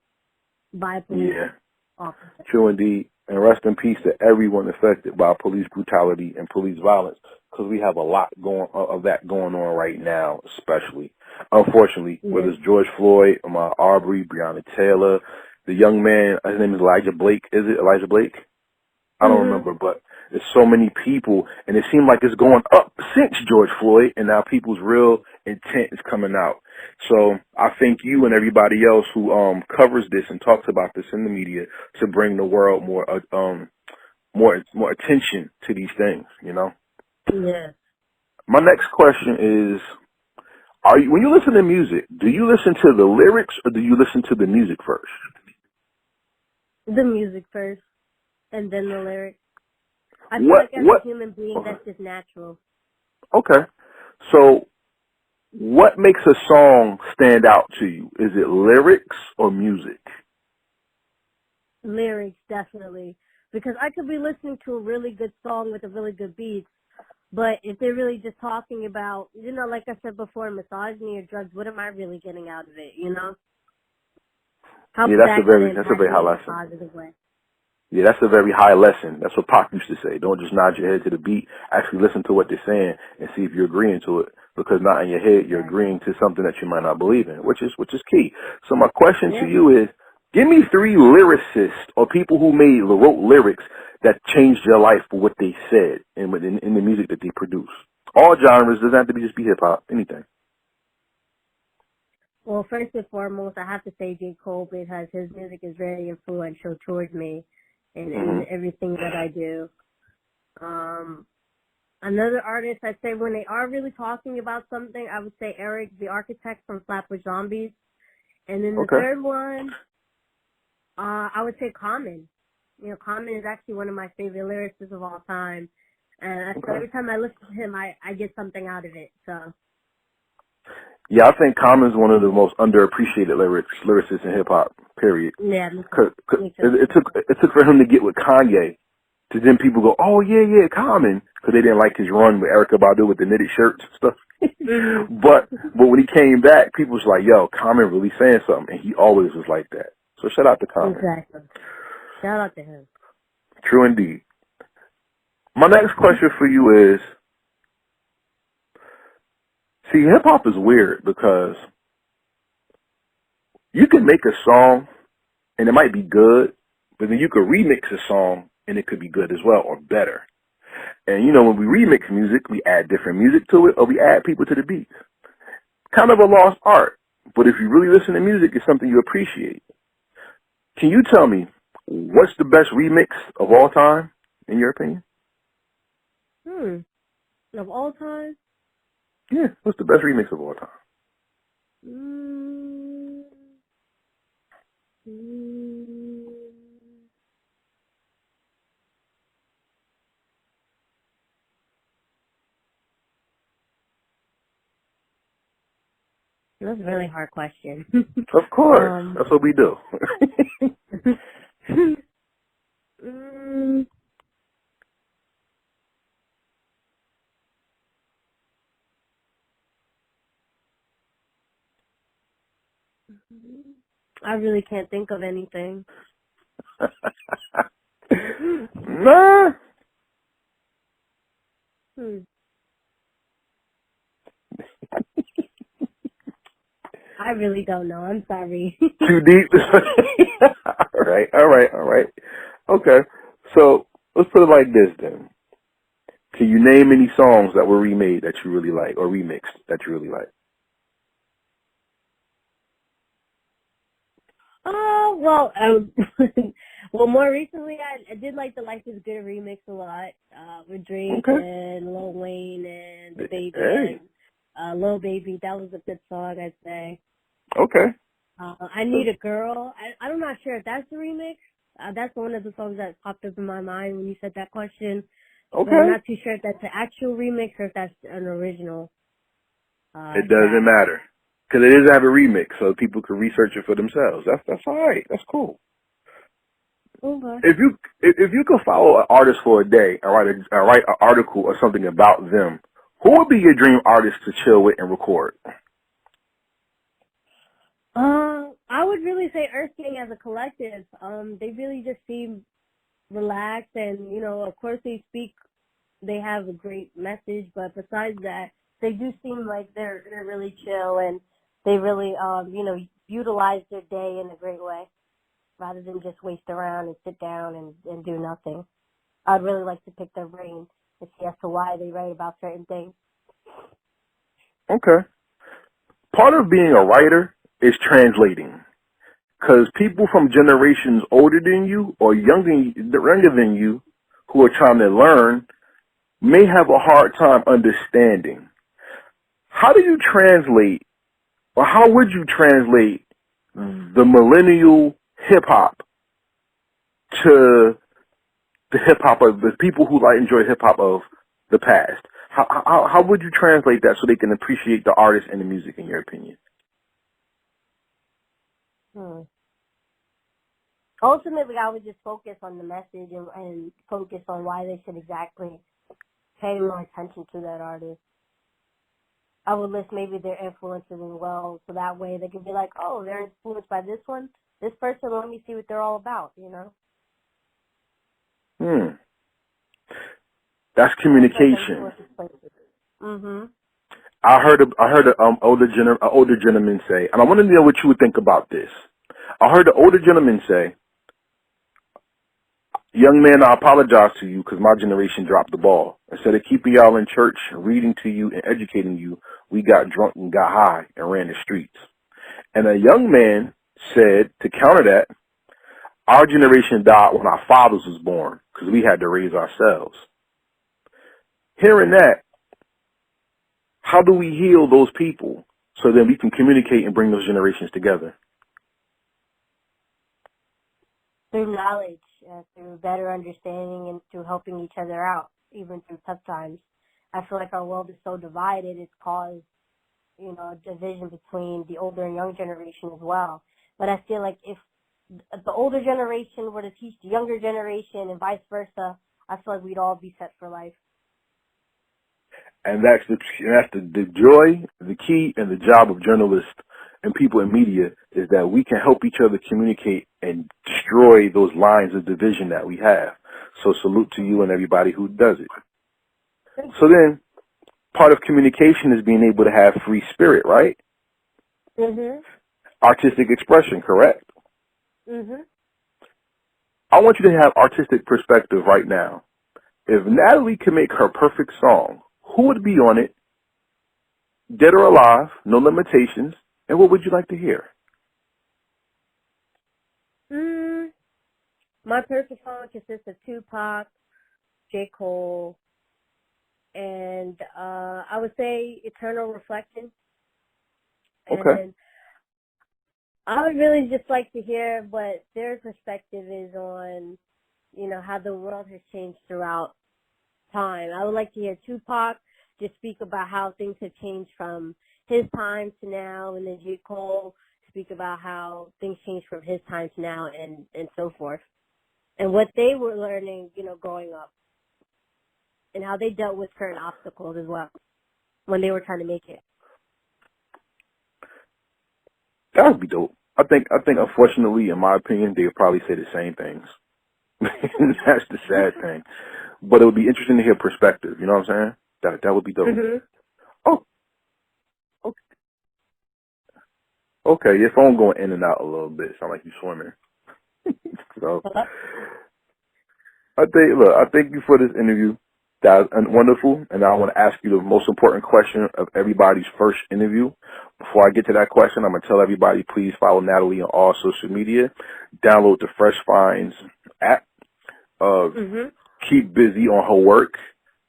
by a police officer. True indeed. And rest in peace to everyone affected by police brutality and police violence, because we have a lot of that going on right now, especially. Unfortunately, whether it's George Floyd, Ahmaud Arbery, Breonna Taylor, the young man, his name is Elijah Blake. Is it Elijah Blake? I don't remember, but there's so many people, and it seems like it's going up since George Floyd, and now people's real intent is coming out. So I thank you and everybody else who covers this and talks about this in the media to bring the world more attention to these things. You know. Yeah. My next question is: when you listen to music, do you listen to the lyrics or do you listen to the music first? The music first, and then the lyrics. I feel like as a human being, that's just natural. Okay. So what makes a song stand out to you? Is it lyrics or music? Lyrics, definitely. Because I could be listening to a really good song with a really good beat, but if they're really just talking about, you know, like I said before, misogyny or drugs, what am I really getting out of it, you know? That's a very high lesson. Positive way. Yeah, that's a very high lesson. That's what Pac used to say. Don't just nod your head to the beat. Actually listen to what they're saying and see if you're agreeing to it. Because not in your head, you're agreeing to something that you might not believe in, which is key. So my question to you is, give me 3 lyricists or people who wrote lyrics that changed your life for what they said in the music that they produce. All genres, doesn't have to just be hip hop, anything. Well, first and foremost, I have to say J. Cole, because his music is very influential towards me in everything that I do. Another artist, I'd say when they are really talking about something, I would say Eric, the Architect from Flatbush Zombies. And then the third one, I would say Common. You know, Common is actually one of my favorite lyricists of all time. And so every time I listen to him, I get something out of it. So. Yeah, I think Common's one of the most underappreciated lyricists in hip hop. Period. Yeah. It took for him to get with Kanye, to then people go, oh yeah, Common, because they didn't like his run with Erykah Badu with the knitted shirts and stuff. But when he came back, people was like, yo, Common really saying something, and he always was like that. So shout out to Common. Exactly. Shout out to him. True indeed. My next question for you is, see, hip-hop is weird because you can make a song and it might be good, but then you could remix a song and it could be good as well or better. And, you know, when we remix music, we add different music to it or we add people to the beats. Kind of a lost art, but if you really listen to music, it's something you appreciate. Can you tell me what's the best remix of all time, in your opinion? Of all time? Yeah, what's the best remix of all time? That's a really hard question. Of course. That's what we do. I really can't think of anything. Nah. I really don't know. I'm sorry. Too deep? All right. Okay. So let's put it like this then. Can you name any songs that were remade that you really like or remixed that you really like? Well, more recently, I did like the Life is Good remix a lot, with Drake and Lil Wayne and the Baby and Lil Baby. That was a good song, I'd say. Okay. I Need a Girl. I'm not sure if that's the remix. That's one of the songs that popped up in my mind when you said that question. Okay. But I'm not too sure if that's an actual remix or if that's an original. It doesn't matter. Because it is have a remix, so people can research it for themselves. That's all right. That's cool. Okay. If you could follow an artist for a day and write an article or something about them, who would be your dream artist to chill with and record? I would really say Earth Gang as a collective. They really just seem relaxed, and of course they have a great message, but besides that, they do seem like they're really chill, and they really utilize their day in a great way rather than just waste around and sit down and do nothing. I'd really like to pick their brain and see as to why they write about certain things. Okay. Part of being a writer is translating. Because people from generations older than you or younger than you who are trying to learn may have a hard time understanding. How do you translate, or how would you translate the millennial hip-hop to the hip-hop of the people who enjoy hip-hop of the past? How would you translate that so they can appreciate the artist and the music, in your opinion? Ultimately, I would just focus on the message and focus on why they should exactly pay more attention to that artist. I would list maybe their influences as well, so that way they can be like, oh, they're influenced by this one, this person, let me see what they're all about, That's communication. Mhm. I heard an older gentleman say, and I want to know what you would think about this. I heard an older gentleman say, "Young man, I apologize to you because my generation dropped the ball. Instead of keeping y'all in church, reading to you and educating you, we got drunk and got high and ran the streets." And a young man said, to counter that, our generation died when our fathers was born because we had to raise ourselves. Hearing that, how do we heal those people so that we can communicate and bring those generations together? Through knowledge, through better understanding, and through helping each other out, even through tough times. I feel like our world is so divided, it's caused, a division between the older and young generation as well. But I feel like if the older generation were to teach the younger generation and vice versa, I feel like we'd all be set for life. And that's the joy, the key, and the job of journalists and people in media is that we can help each other communicate and destroy those lines of division that we have. So salute to you and everybody who does it. So then, part of communication is being able to have free spirit, right? Mhm. Artistic expression, correct? Mhm. I want you to have artistic perspective right now. If Natalee could make her perfect song, who would be on it? Dead or alive, no limitations, and what would you like to hear? My perfect song consists of Tupac, J. Cole, and I would say Eternal Reflection. Okay. And I would really just like to hear what their perspective is on, how the world has changed throughout time. I would like to hear Tupac just speak about how things have changed from his time to now, and then J. Cole speak about how things changed from his time to now, and so forth. And what they were learning, growing up, and how they dealt with certain obstacles as well when they were trying to make it. That would be dope. I think unfortunately, in my opinion, they would probably say the same things. That's the sad thing. But it would be interesting to hear perspective, you know what I'm saying? That would be dope. Mm-hmm. Oh, okay. Your phone going in and out a little bit. Sound like you swimming. So I thank you for this interview. That was wonderful, and I want to ask you the most important question of everybody's first interview. Before I get to that question, I'm going to tell everybody, please follow Natalee on all social media. Download the Fresh Finds app. Keep busy on her work.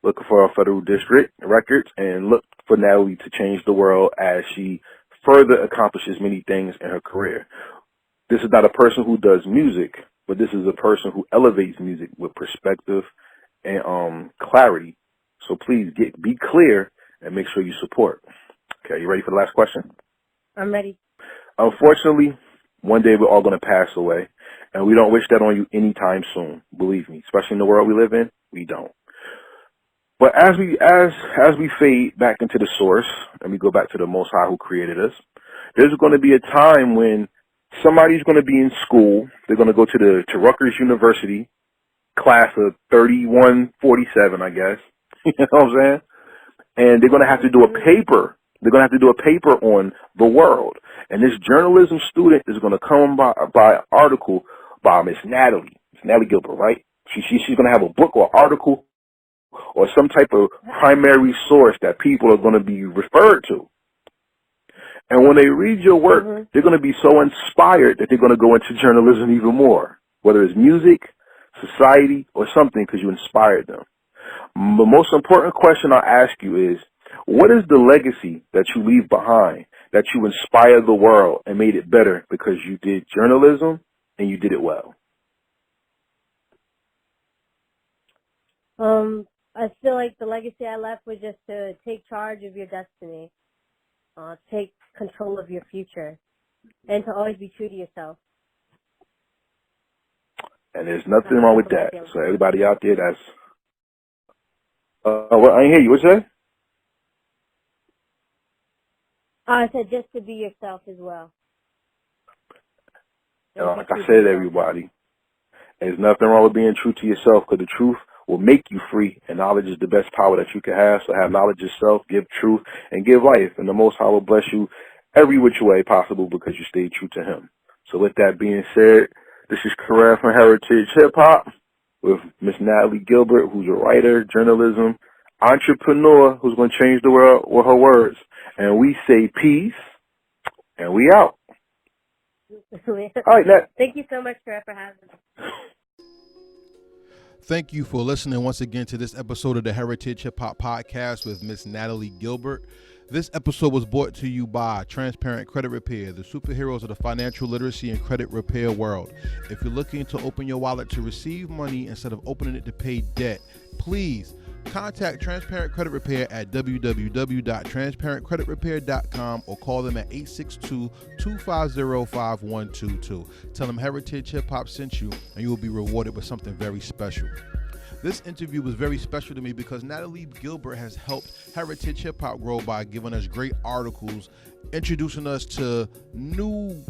Look for her federal district records, and look for Natalee to change the world as she further accomplishes many things in her career. This is not a person who does music, but this is a person who elevates music with perspective and clarity. So please be clear and make sure you support. Okay, you ready for the last question? I'm ready. Unfortunately, one day we're all going to pass away, and we don't wish that on you anytime soon. Believe me, especially in the world we live in, we don't. But as we fade back into the source and we go back to the Most High who created us, there's going to be a time when somebody's going to be in school. They're going to go to Rutgers University class of 3147, I guess. You know what I'm saying? And they're going to have to do a paper. They're going to have to do a paper on the world. And this journalism student is going to come by an article by Miss Natalee Gilbert, right? She's going to have a book or article or some type of primary source that people are going to be referred to. And when they read your work, they're going to be so inspired that they're going to go into journalism even more, whether it's music, society, or something, because you inspired them. The most important question I'll ask you is, what is the legacy that you leave behind, that you inspired the world and made it better because you did journalism and you did it well? I feel like the legacy I left was just to take charge of your destiny, take control of your future, and to always be true to yourself. And there's nothing wrong with that. So everybody out there that's... well, I didn't hear you. What you say? I said just to be yourself as well. Like I said, everybody, there's nothing wrong with being true to yourself, because the truth will make you free, and knowledge is the best power that you can have. So have knowledge yourself, give truth, and give life. And the Most High will bless you every which way possible because you stay true to Him. So with that being said, this is Kareem from Heritage Hip Hop with Miss Natalee Gilbert, who's a writer, journalism, entrepreneur, who's going to change the world with her words. And we say peace, and we out. All right, Nat. Thank you so much for having me. Thank you for listening once again to this episode of the Heritage Hip Hop Podcast with Miss Natalee Gilbert. This episode was brought to you by Transparent Credit Repair, the superheroes of the financial literacy and credit repair world. If you're looking to open your wallet to receive money instead of opening it to pay debt, please contact Transparent Credit Repair at www.transparentcreditrepair.com or call them at 862-250-5122. Tell them Heritage Hip Hop sent you, and you will be rewarded with something very special. This interview was very special to me because Natalee Gilbert has helped Heritage Hip Hop grow by giving us great articles, introducing us to new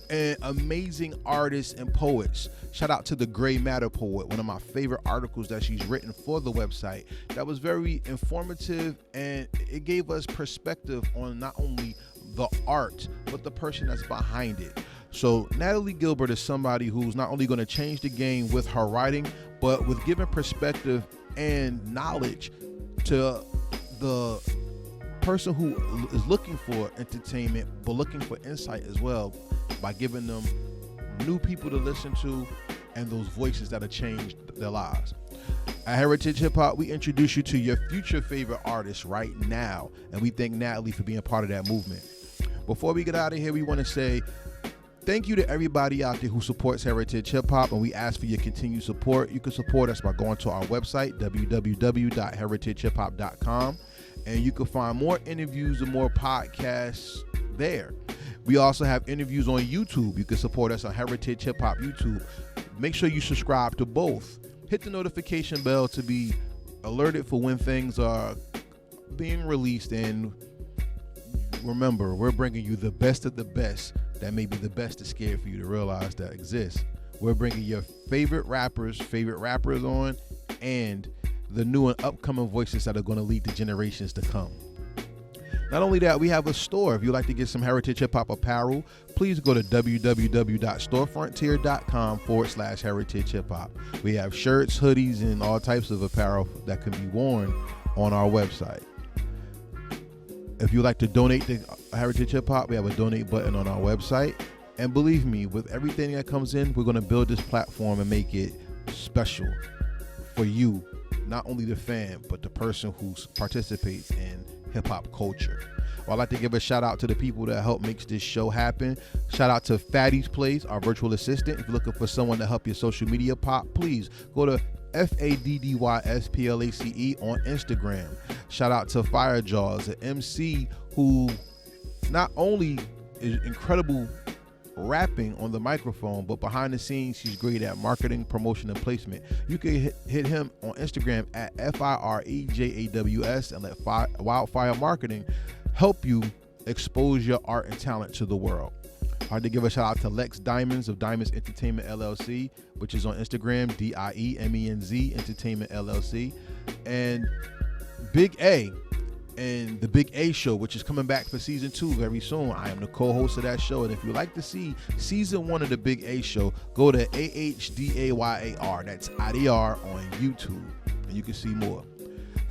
and amazing artists and poets. Shout out to the Gray Matter Poet, one of my favorite articles that she's written for the website. That was very informative, and it gave us perspective on not only the art, but the person that's behind it. So Natalee Gilbert is somebody who's not only going to change the game with her writing, but with giving perspective and knowledge to the person who is looking for entertainment, but looking for insight as well, by giving them new people to listen to and those voices that have changed their lives. At Heritage Hip Hop, we introduce you to your future favorite artists right now, and we thank Natalee for being part of that movement. Before we get out of here, we want to say thank you to everybody out there who supports Heritage Hip Hop, and we ask for your continued support. You can support us by going to our website, www.heritagehiphop.com, and you can find more interviews and more podcasts there. We also have interviews on YouTube. You can support us on Heritage Hip Hop YouTube. Make sure you subscribe to both. Hit the notification bell to be alerted for when things are being released. And remember, we're bringing you the best of the best that may be the best is scared for you to realize that exists. We're bringing your favorite rappers on, and the new and upcoming voices that are going to lead the generations to come. Not only that, we have a store. If you'd like to get some Heritage Hip Hop apparel, please go to www.storefrontier.com/Heritage Hip Hop. We have shirts, hoodies, and all types of apparel that can be worn on our website. If you'd like to donate to Heritage Hip Hop, we have a donate button on our website. And believe me, with everything that comes in, we're going to build this platform and make it special for you, not only the fan, but the person who participates in hip-hop culture. Well, I'd like to give a shout out to the people that help make this show happen. Shout out to Fatty's Place, our virtual assistant. If you're looking for someone to help your social media pop, please go to FADDYSPLACE on Instagram. Shout out to Firejaws, an MC who not only is incredible rapping on the microphone, but behind the scenes, she's great at marketing, promotion, and placement. You can hit him on Instagram at FIREJAWS and let Wildfire Marketing help you expose your art and talent to the world. I'd like to give a shout out to Lex Diamonds of Diamonds Entertainment LLC, which is on Instagram, DIEMENZ Entertainment LLC, and Big A and the Big A Show, which is coming back for season 2 very soon. I am the co-host of that show, and if you'd like to see season 1 of the Big A Show, go to AHDAYAR, that's IDR on YouTube, and you can see more.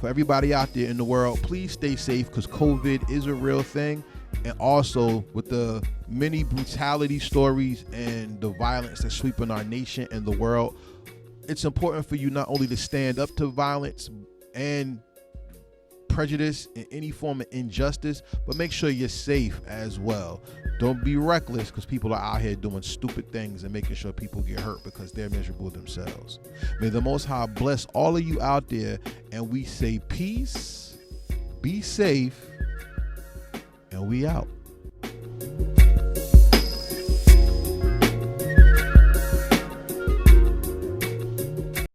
For everybody out there in the world, please stay safe, because COVID is a real thing. And also, with the many brutality stories and the violence that's sweeping our nation and the world, it's important for you not only to stand up to violence and prejudice and any form of injustice, but make sure you're safe as well. Don't be reckless, because people are out here doing stupid things and making sure people get hurt because they're miserable themselves. May the Most High bless all of you out there, and we say peace, be safe, and we out.